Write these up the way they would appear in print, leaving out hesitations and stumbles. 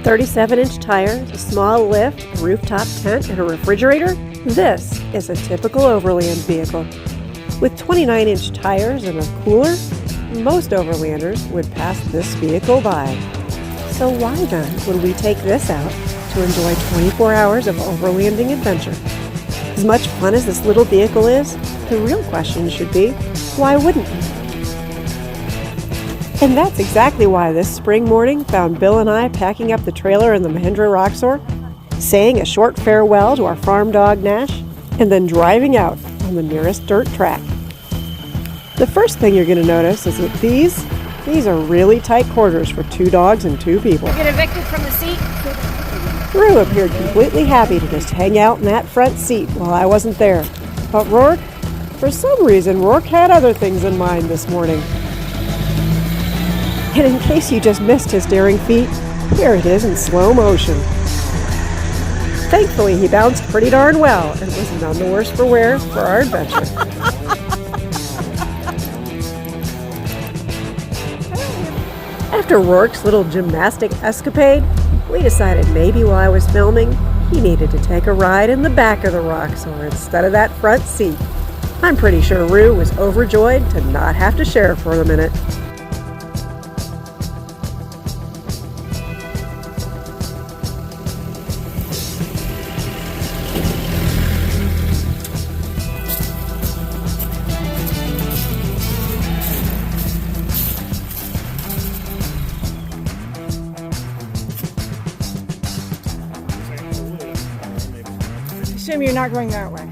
37-inch tires, a small lift, a rooftop tent, and a refrigerator? This is a typical Overland vehicle. With 29-inch tires and a cooler, most Overlanders would pass this vehicle by. So why then would we take this out to enjoy 24 hours of overlanding adventure? As much fun as this little vehicle is, the real question should be, why wouldn't we? And that's exactly why this spring morning found Bill and I packing up the trailer in the Mahindra Roxor, saying a short farewell to our farm dog Nash, and then driving out on the nearest dirt track. The first thing you're going to notice is that these are really tight quarters for 2 dogs and 2 people. You get evicted from the seat? Rue appeared completely happy to just hang out in that front seat while I wasn't there. But Rourke? For some reason, Rourke had other things in mind this morning. And in case you just missed his daring feat, here it is in slow motion. Thankfully, he bounced pretty darn well and was none the worse for wear for our adventure. After Rourke's little gymnastic escapade, we decided maybe while I was filming, he needed to take a ride in the back of the Roxor instead of that front seat. I'm pretty sure Rue was overjoyed to not have to share for a minute. Assume you're not going that way.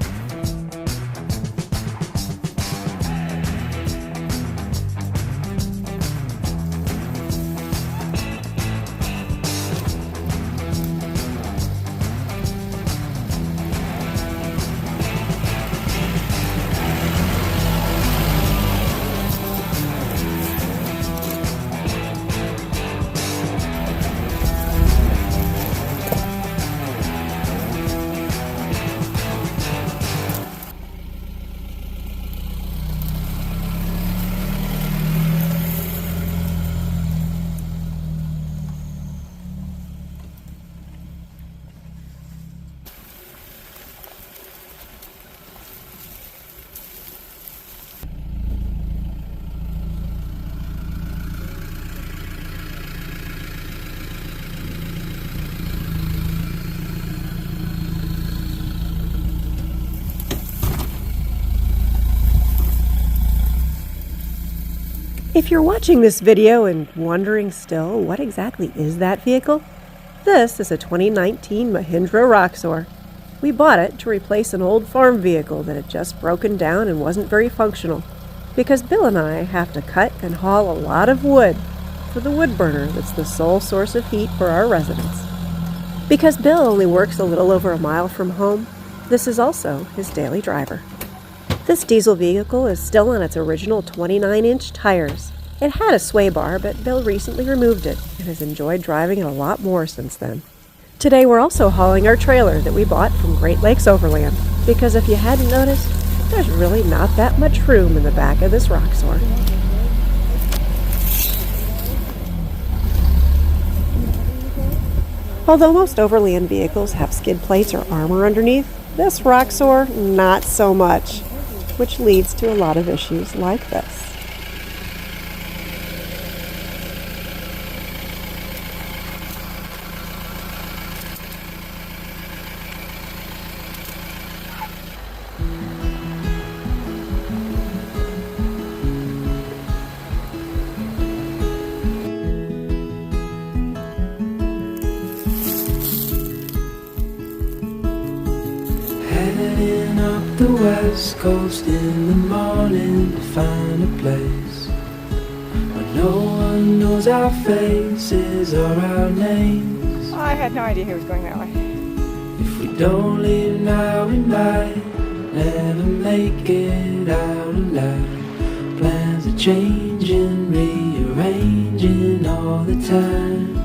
If you're watching this video and wondering still what exactly is that vehicle, this is a 2019 Mahindra Roxor. We bought it to replace an old farm vehicle that had just broken down and wasn't very functional, because Bill and I have to cut and haul a lot of wood for the wood burner that's the sole source of heat for our residence. Because Bill only works a little over a mile from home, this is also his daily driver. This diesel vehicle is still on its original 29-inch tires. It had a sway bar, but Bill recently removed it and has enjoyed driving it a lot more since then. Today we're also hauling our trailer that we bought from Great Lakes Overland, because if you hadn't noticed, there's really not that much room in the back of this Roxor. Although most Overland vehicles have skid plates or armor underneath, this Roxor, not so much, which leads to a lot of issues like this. Heading up the west coast in the morning to find a place where no one knows our faces or our names. Oh, I had no idea he was going that way. If we don't leave now, we might never make it out alive. Plans are changing, rearranging all the time.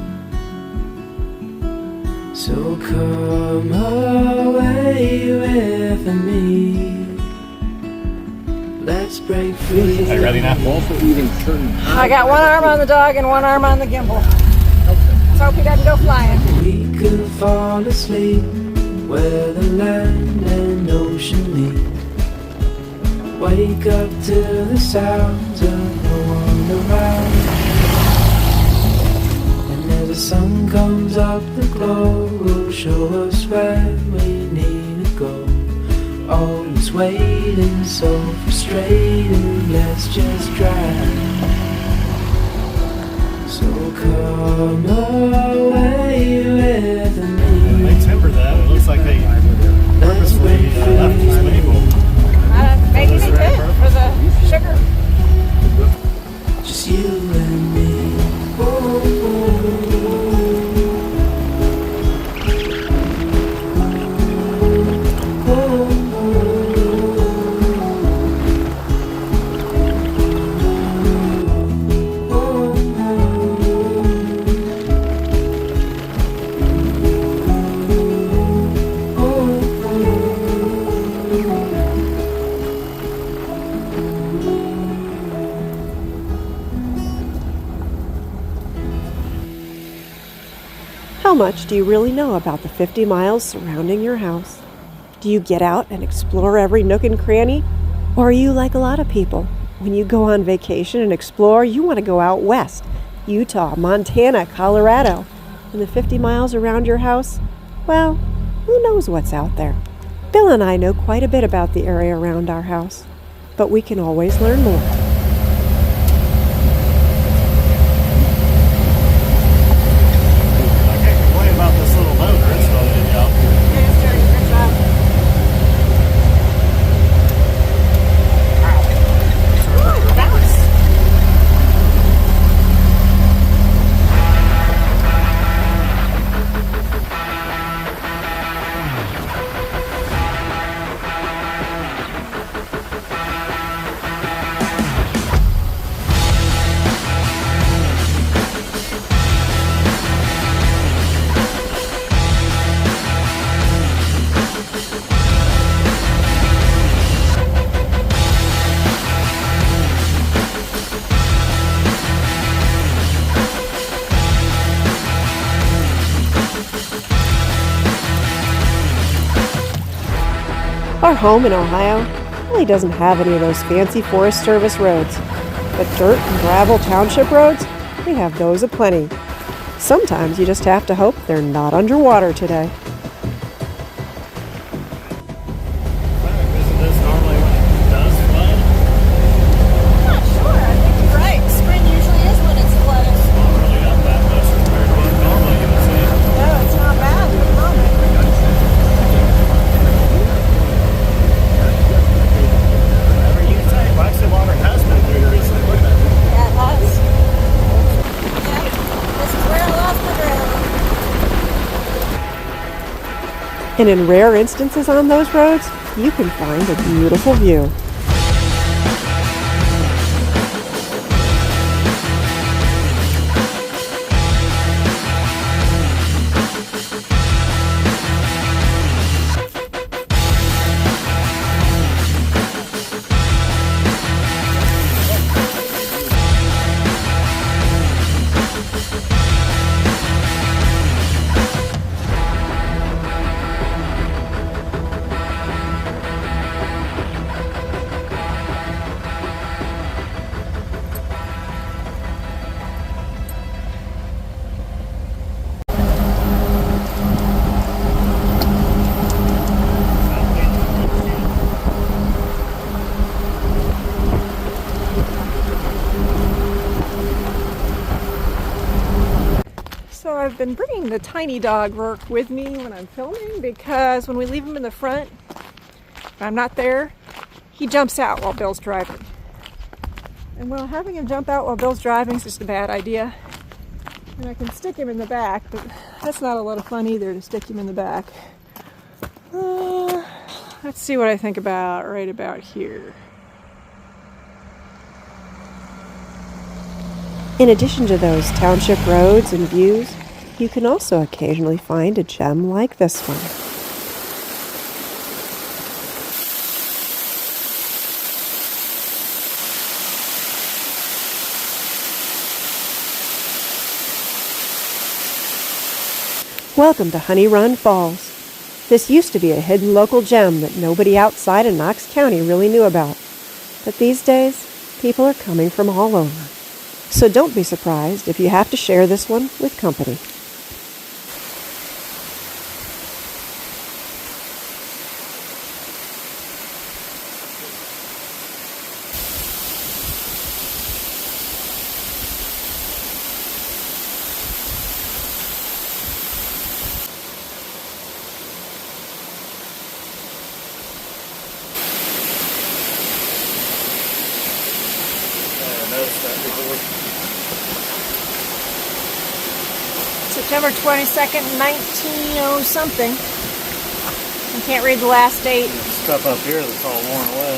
So come away with me. Let's break free. Are you ready now? Also even turn. I got one arm on the dog and one arm on the gimbal. Let's hope he doesn't go flying. fall asleep where the land and ocean meet. Wake up to the sounds of no one around. And as the sun comes up, the glow will show us where we need to go. Always waiting, so frustrating, let's just drive. So come away with me. They timbered that. It looks like they purposely left this maple. Maybe they did for the sugar. Just you and me. How much do you really know about the 50 miles surrounding your house? Do you get out and explore every nook and cranny? Or are you like a lot of people? When you go on vacation and explore, you want to go out west. Utah, Montana, Colorado. And the 50 miles around your house? Well, who knows what's out there? Bill and I know quite a bit about the area around our house, but we can always learn more. Our home in Ohio really doesn't have any of those fancy Forest Service roads, but dirt and gravel township roads, we have those aplenty. Sometimes you just have to hope they're not underwater today. Isn't this normally when it does flood? I'm not sure. I think you're right. Spring usually is when it's flooded. It's not really up that much compared to what normally you would see. No, it's not bad at the moment. Waxy water has been through here recently, wouldn't it? Yeah, it has. Yeah, this is where I lost my ground. And in rare instances on those roads, you can find a beautiful view. So I've been bringing the tiny dog work with me when I'm filming because when we leave him in the front, if I'm not there, he jumps out while Bill's driving. And well, having him jump out while Bill's driving is just a bad idea. And I can stick him in the back, but that's not a lot of fun either to stick him in the back. Let's see what I think about right about here. In addition to those township roads and views, you can also occasionally find a gem like this one. Welcome to Honey Run Falls. This used to be a hidden local gem that nobody outside of Knox County really knew about. But these days, people are coming from all over. So don't be surprised if you have to share this one with company. September 22nd, 1900 something. I can't read the last date. Stuff up here that's all worn away.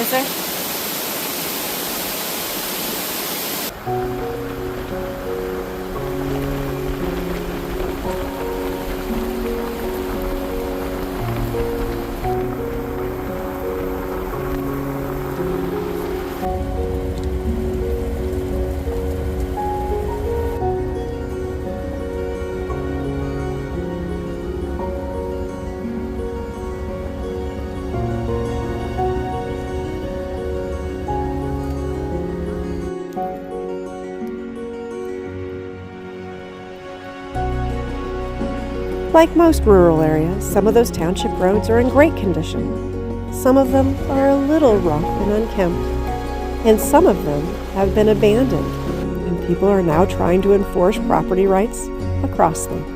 Is there? Like most rural areas, some of those township roads are in great condition. Some of them are a little rough and unkempt. And some of them have been abandoned, and people are now trying to enforce property rights across them.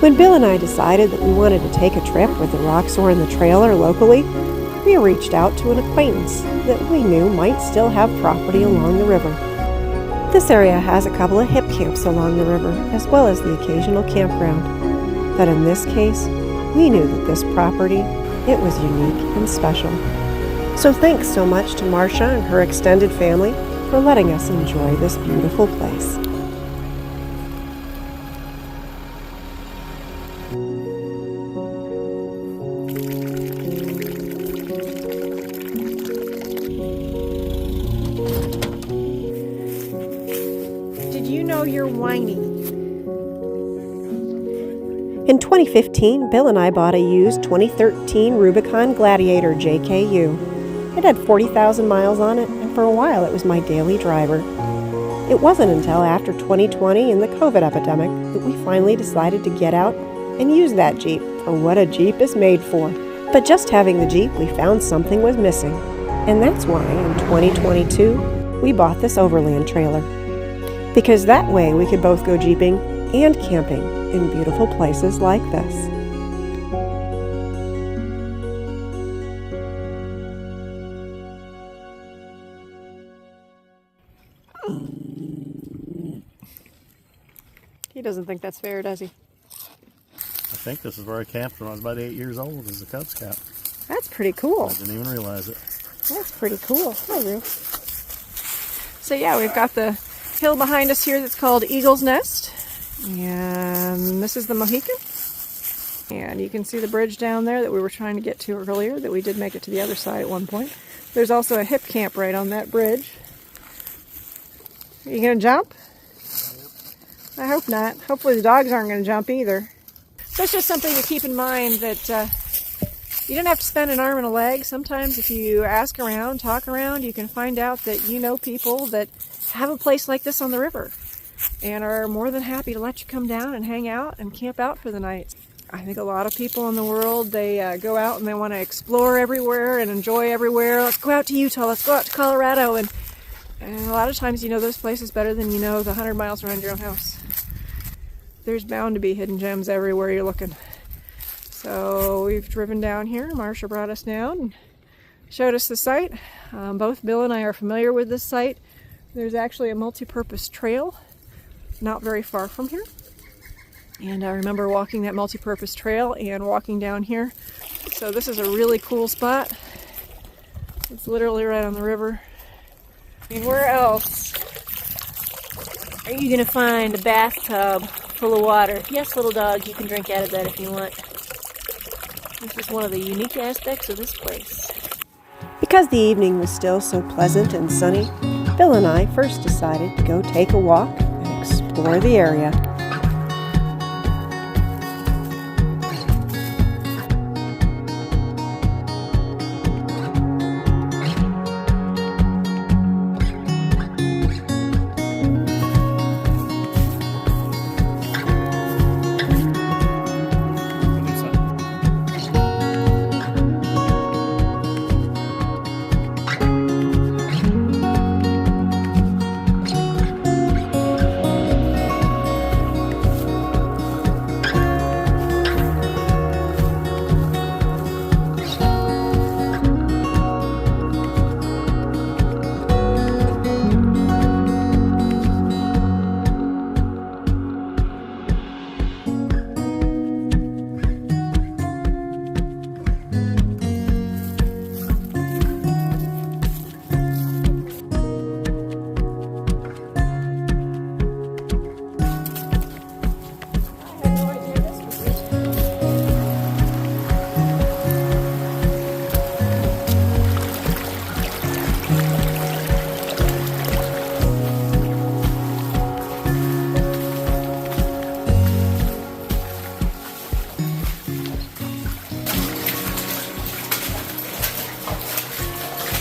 When Bill and I decided that we wanted to take a trip with the Roxor and the trailer locally, we reached out to an acquaintance that we knew might still have property along the river. This area has a couple of hip camps along the river, as well as the occasional campground. But in this case, we knew that this property, it was unique and special. So thanks so much to Marcia and her extended family for letting us enjoy this beautiful place. You're whiny. In 2015, Bill and I bought a used 2013 Rubicon Gladiator JKU. It had 40,000 miles on it, and for a while it was my daily driver. It wasn't until after 2020 and the COVID epidemic that we finally decided to get out and use that Jeep for what a Jeep is made for. But just having the Jeep, we found something was missing. And that's why in 2022, we bought this Overland trailer. Because that way we could both go jeeping and camping in beautiful places like this. He doesn't think that's fair, does he? I think this is where I camped when I was about 8 years old as a Cub Scout. That's pretty cool. I didn't even realize it. That's pretty cool. Hi, Roo. So yeah, we've got the hill behind us here that's called Eagle's Nest, and this is the Mohican, and you can see the bridge down there that we were trying to get to earlier, that we did make it to the other side at one point. There's also a hip camp right on that bridge. Are you gonna jump? I hope not. Hopefully the dogs aren't gonna jump either. So it's just something to keep in mind, that you don't have to spend an arm and a leg. Sometimes if you ask around, talk around, you can find out that you know people that have a place like this on the river and are more than happy to let you come down and hang out and camp out for the night. I think a lot of people in the world, they go out and they want to explore everywhere and enjoy everywhere. Let's go out to Utah, let's go out to Colorado, and a lot of times you know those places better than you know the 100 miles around your own house. There's bound to be hidden gems everywhere you're looking. So we've driven down here. Marsha brought us down and showed us the site. Both Bill and I are familiar with this site. There's actually a multi-purpose trail not very far from here. And I remember walking that multi-purpose trail and walking down here. So this is a really cool spot. It's literally right on the river. I mean, where else are you going to find a bathtub full of water? Yes, little dog, you can drink out of that if you want. This is one of the unique aspects of this place. Because the evening was still so pleasant and sunny, Bill and I first decided to go take a walk and explore the area.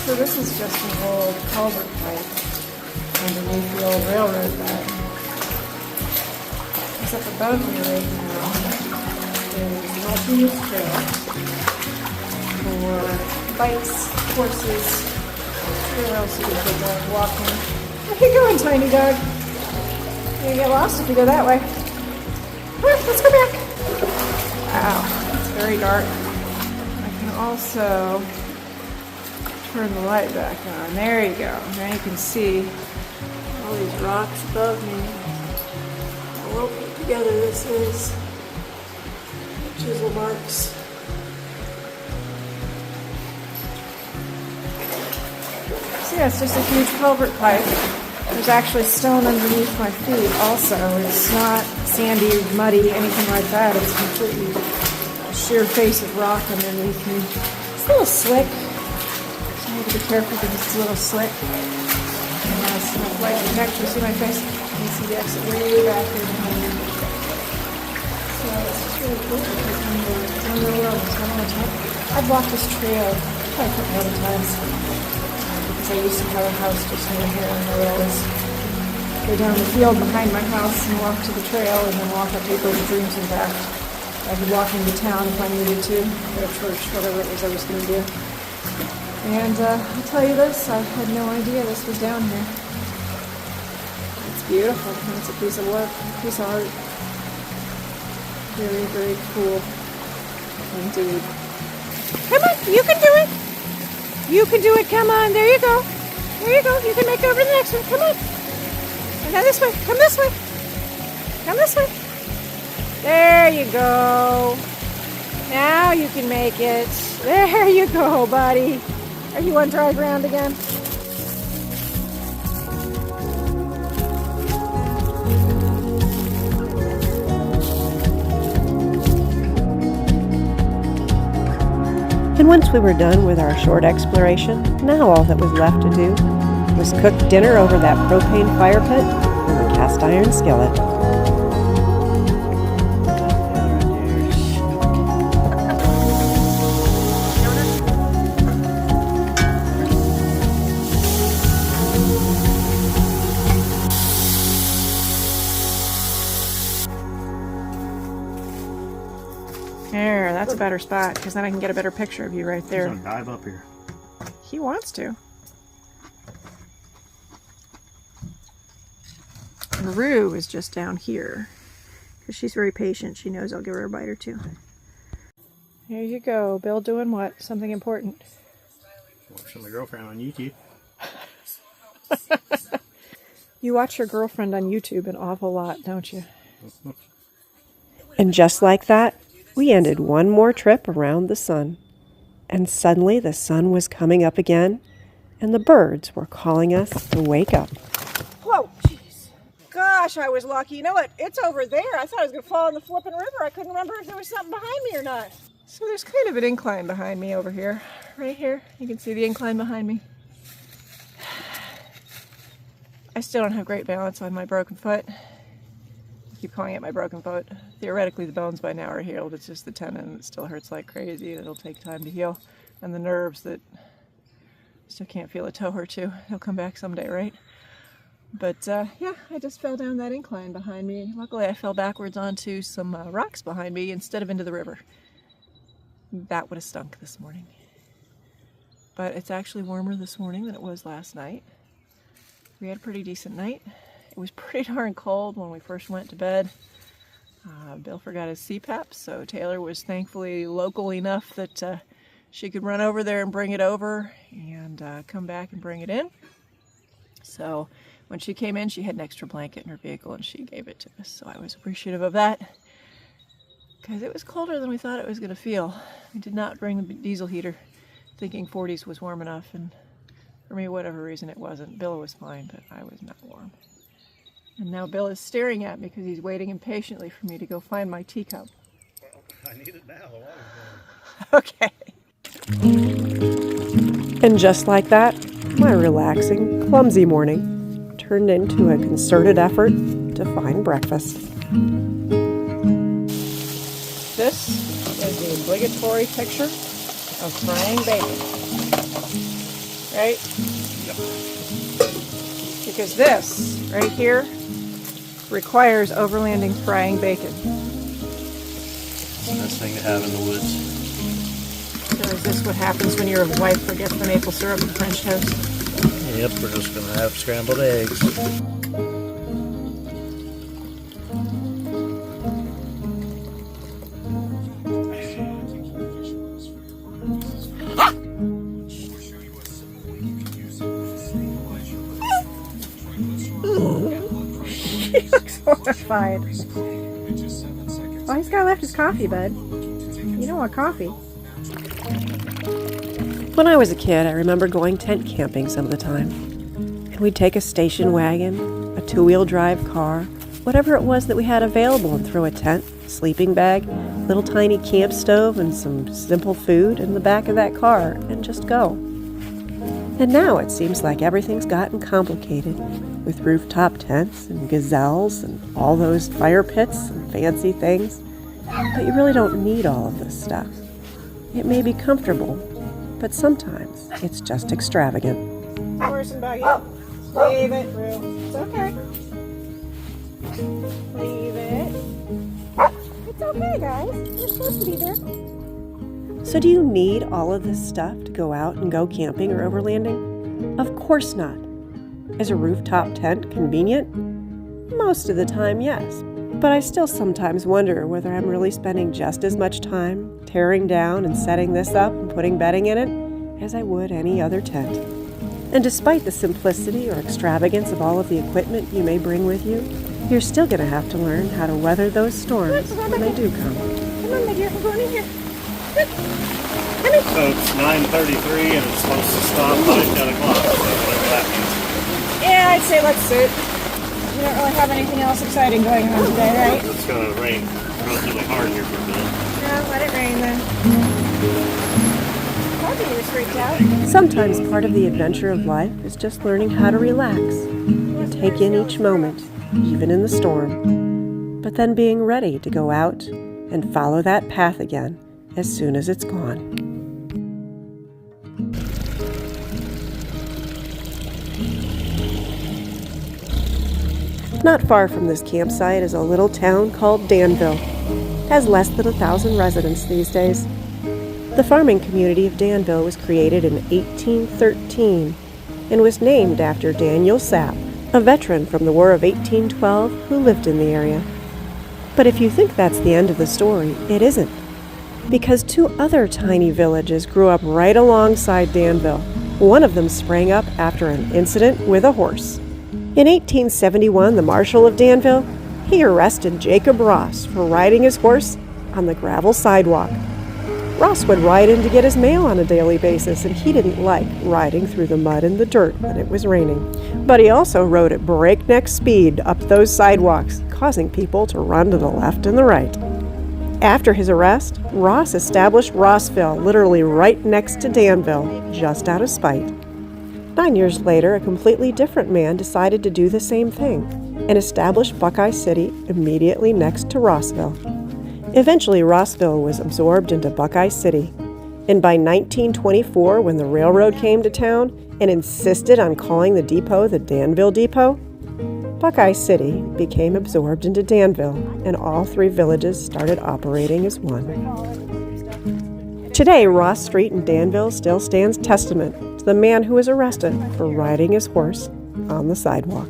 So this is just an old culvert pipe underneath the old railroad bed. What's up above me right now is an multi-use trail for bikes, horses, where else you could go walking. Where you going, tiny dog? You're gonna get lost if you go that way. Come on, let's go back. Wow, it's very dark. I can also turn the light back on. There you go. Now you can see all these rocks above me. How well put together this is. Chisel marks. So yeah, it's just a huge culvert pipe. There's actually stone underneath my feet also. It's not sandy, muddy, anything like that. It's completely a sheer face of rock underneath me. It's a little slick. I have to be careful because it's a little slick. And as my light can actually see my face, you can see the exit way back there behind me. So it's just really cool because when you're world, it's not all the time. I've walked this trail probably a couple other times because I used to have a house just near here and I would always go down the field behind my house and walk to the trail and then walk up Acres of Dreams and back. I could walk into town if I needed to, go to church, whatever it was I was going to do. And I'll tell you this, I had no idea this was down here. It's beautiful. It's a piece of work, a piece of art. Very, very cool indeed. Come on, you can do it. You can do it, come on, there you go. There you go, you can make it over to the next one, come on. And now this way, come this way. Come this way. There you go. Now you can make it. There you go, buddy. Are you on dry ground again? And once we were done with our short exploration, now all that was left to do was cook dinner over that propane fire pit and the cast iron skillet. that's a better spot because then I can get a better picture of you right there. He's gonna dive up here. He wants to. And Rue is just down here because she's very patient. She knows I'll give her a bite or two. Here you go. Bill doing what? Something important. Watching my girlfriend on YouTube. You watch your girlfriend on YouTube an awful lot, don't you? And just like that, we ended one more trip around the sun. And suddenly the sun was coming up again, and the birds were calling us to wake up. Whoa, jeez. Gosh, I was lucky. You know what? It's over there. I thought I was going to fall in the flipping river. I couldn't remember if there was something behind me or not. So there's kind of an incline behind me over here. Right here. You can see the incline behind me. I still don't have great balance on my broken foot. I keep calling it my broken foot. Theoretically, the bones by now are healed. It's just the tendon that still hurts like crazy. It'll take time to heal. And the nerves that still can't feel a toe or two. They'll come back someday, right? But yeah, I just fell down that incline behind me. Luckily, I fell backwards onto some rocks behind me instead of into the river. That would have stunk this morning. But it's actually warmer this morning than it was last night. We had a pretty decent night. It was pretty darn cold when we first went to bed. Bill forgot his CPAP, so Taylor was thankfully local enough that she could run over there and bring it over and come back and bring it in. So when she came in, she had an extra blanket in her vehicle and she gave it to us. So I was appreciative of that because it was colder than we thought it was going to feel. We did not bring the diesel heater thinking 40s was warm enough, and for me, whatever reason it wasn't. Bill was fine, but I was not warm. And now Bill is staring at me because he's waiting impatiently for me to go find my teacup. Well, I need it now. The water's Okay. And just like that, my relaxing, clumsy morning turned into a concerted effort to find breakfast. This is the obligatory picture of frying bacon. Right? Yep. Because this, right here, requires overlanding frying bacon. Best thing to have in the woods. So is this what happens when your wife forgets the maple syrup and French toast? Yep, we're just gonna have scrambled eggs. He looks horrified. Oh, he's got left his coffee, bud. You don't want coffee. When I was a kid, I remember going tent camping some of the time. And we'd take a station wagon, a two-wheel drive car, whatever it was that we had available, and throw a tent, sleeping bag, little tiny camp stove, and some simple food in the back of that car, and just go. And now it seems like everything's gotten complicated, with rooftop tents and gazelles and all those fire pits and fancy things. But you really don't need all of this stuff. It may be comfortable, but sometimes it's just extravagant. Horse and buggy. Leave it, Rue. It's okay. Leave it. It's okay, guys. You're supposed to be there. So do you need all of this stuff to go out and go camping or overlanding? Of course not. Is a rooftop tent convenient? Most of the time, yes. But I still sometimes wonder whether I'm really spending just as much time tearing down and setting this up and putting bedding in it as I would any other tent. And despite the simplicity or extravagance of all of the equipment you may bring with you, you're still going to have to learn how to weather those storms when they do come. Come on, my dear. I'm going in here. So it's 9:33 and it's supposed to stop by 10 o'clock, so whatever that means. Yeah, I'd say let's sit. We don't really have anything else exciting going on today, right? It's gonna rain relatively hard here for a bit. Yeah, let it rain then. Probably was freaked out. Sometimes part of the adventure of life is just learning how to relax and take in each moment, even in the storm, but then being ready to go out and follow that path again as soon as it's gone. Not far from this campsite is a little town called Danville. has less than 1,000 residents these days. The farming community of Danville was created in 1813 and was named after Daniel Sapp, a veteran from the War of 1812 who lived in the area. But if you think that's the end of the story, it isn't. Because 2 other tiny villages grew up right alongside Danville. One of them sprang up after an incident with a horse. In 1871, the Marshal of Danville, he arrested Jacob Ross for riding his horse on the gravel sidewalk. Ross would ride in to get his mail on a daily basis, and he didn't like riding through the mud and the dirt when it was raining. But he also rode at breakneck speed up those sidewalks, causing people to run to the left and the right. After his arrest, Ross established Rossville, literally right next to Danville, just out of spite. 9 years later, a completely different man decided to do the same thing and established Buckeye City immediately next to Rossville. Eventually, Rossville was absorbed into Buckeye City, and by 1924, when the railroad came to town and insisted on calling the depot the Danville Depot, Buckeye City became absorbed into Danville, and all 3 villages started operating as one. Today, Ross Street in Danville still stands testament to the man who was arrested for riding his horse on the sidewalk.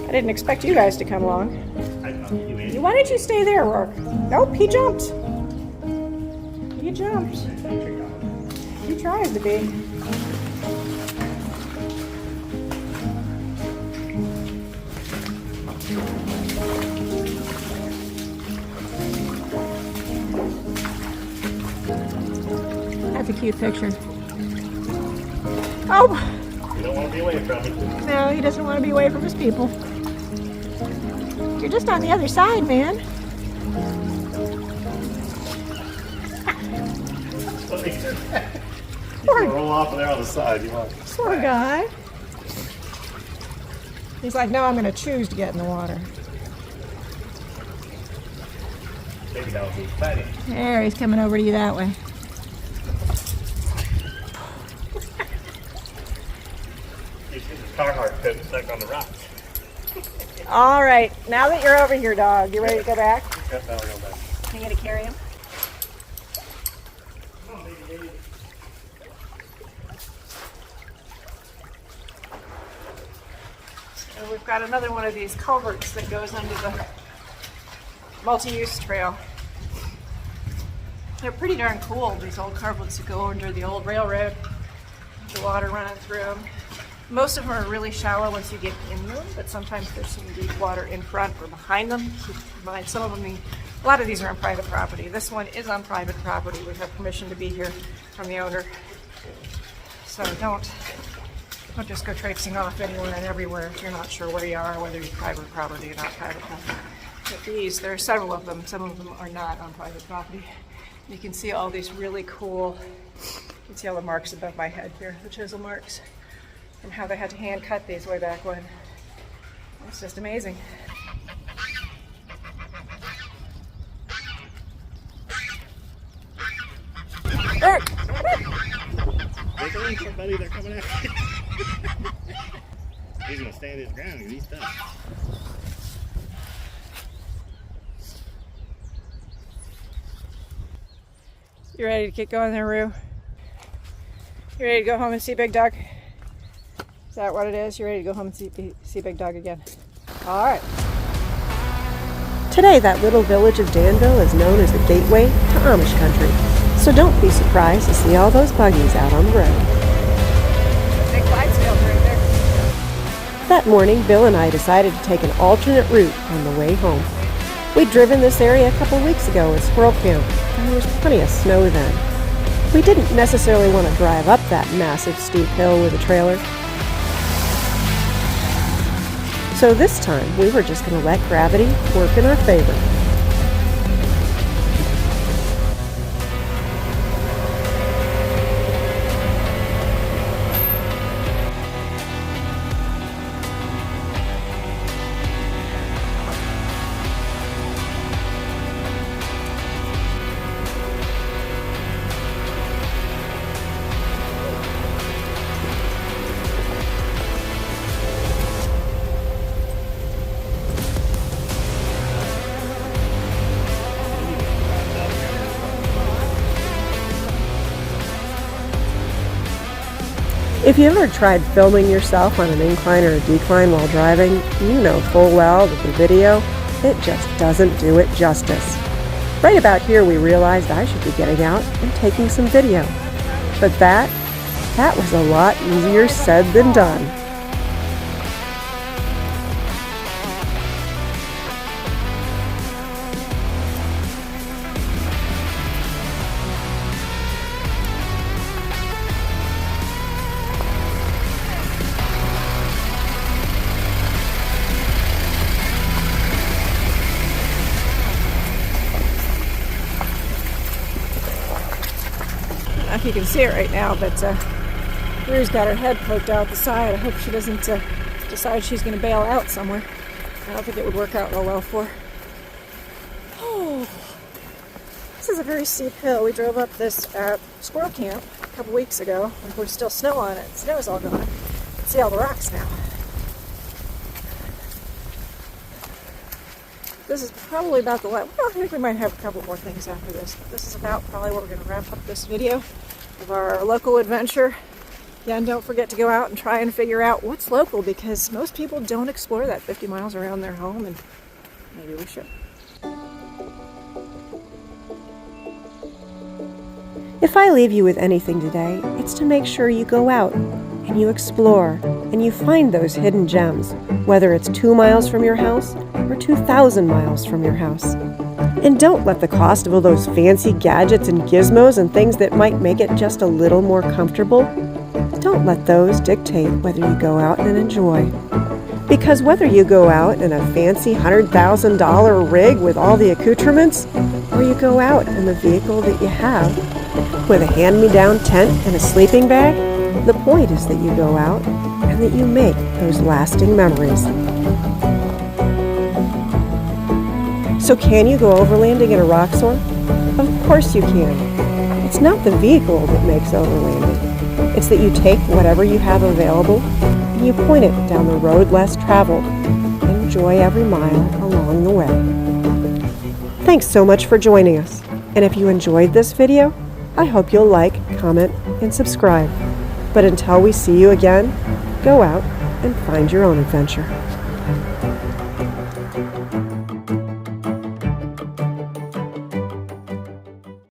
I didn't expect you guys to come along. Why didn't you stay there, Rourke? Nope, he jumped. He jumped. He tries to be. That's a cute picture. Oh! You don't want to be away from it. No, he doesn't want to be away from his people. You're just on the other side, man. Poor roll off of there on the side. You want? Poor guy. He's like, no, I'm going to choose to get in the water. Maybe that would be fatty. There, he's coming over to you that way. He's getting his Carhartt pit stuck on the rocks. All right, now that you're over here, dog, you ready to go back? Yep, that'll go back. You gonna carry him? And we've got another one of these culverts that goes under the multi-use trail. They're pretty darn cool, these old culverts that go under the old railroad. The water running through them. Most of them are really shallow once you get in them, but sometimes there's some deep water in front or behind them. Keep in mind, some of them, a lot of these are on private property. This one is on private property. We have permission to be here from the owner. So don't just go traipsing off anywhere and everywhere if you're not sure where you are, whether you're private property or not private property. But these, there are several of them. Some of them are not on private property. You can see all these really cool, you can see all the marks above my head here, the chisel marks, from how they had to hand cut these way back when. It's just amazing. Eric! Take a link, somebody, they're coming after you. He's gonna stand his ground because he's tough. You ready to get going there, Roo? You ready to go home and see Big Dog? Is that what it is? You ready to go home and see Big Dog again? All right. Today, that little village of Danville is known as the gateway to Amish country. So don't be surprised to see all those buggies out on the road. Big Clydesdale's right there. That morning, Bill and I decided to take an alternate route on the way home. We'd driven this area a couple weeks ago at Squirrel Camp, and there was plenty of snow then. We didn't necessarily want to drive up that massive steep hill with a trailer. So this time, we were just going to let gravity work in our favor. If you ever tried filming yourself on an incline or a decline while driving, you know full well that the video, it just doesn't do it justice. Right about here we realized I should be getting out and taking some video. But that was a lot easier said than done. I don't know if you can see it right now, but Rue's got her head poked out the side. I hope she doesn't decide she's going to bail out somewhere. I don't think it would work out real well for her. Oh, this is a very steep hill. We drove up this at squirrel camp a couple weeks ago. There's still snow on it. Snow is all gone. See all the rocks now. This is probably about the last. Well, I think we might have a couple more things after this. But this is about probably where we're going to wrap up this video of our local adventure. Again, don't forget to go out and try and figure out what's local, because most people don't explore that 50 miles around their home, and maybe we should. If I leave you with anything today, it's to make sure you go out and you explore and you find those hidden gems, whether it's 2 miles from your house or 2,000 miles from your house. And don't let the cost of all those fancy gadgets and gizmos and things that might make it just a little more comfortable, don't let those dictate whether you go out and enjoy. Because whether you go out in a fancy $100,000 rig with all the accoutrements, or you go out in the vehicle that you have with a hand-me-down tent and a sleeping bag, the point is that you go out and that you make those lasting memories. So can you go overlanding in a Roxor? Of course you can. It's not the vehicle that makes overlanding. It's that you take whatever you have available and you point it down the road less traveled and enjoy every mile along the way. Thanks so much for joining us. And if you enjoyed this video, I hope you'll like, comment, and subscribe. But until we see you again, go out and find your own adventure.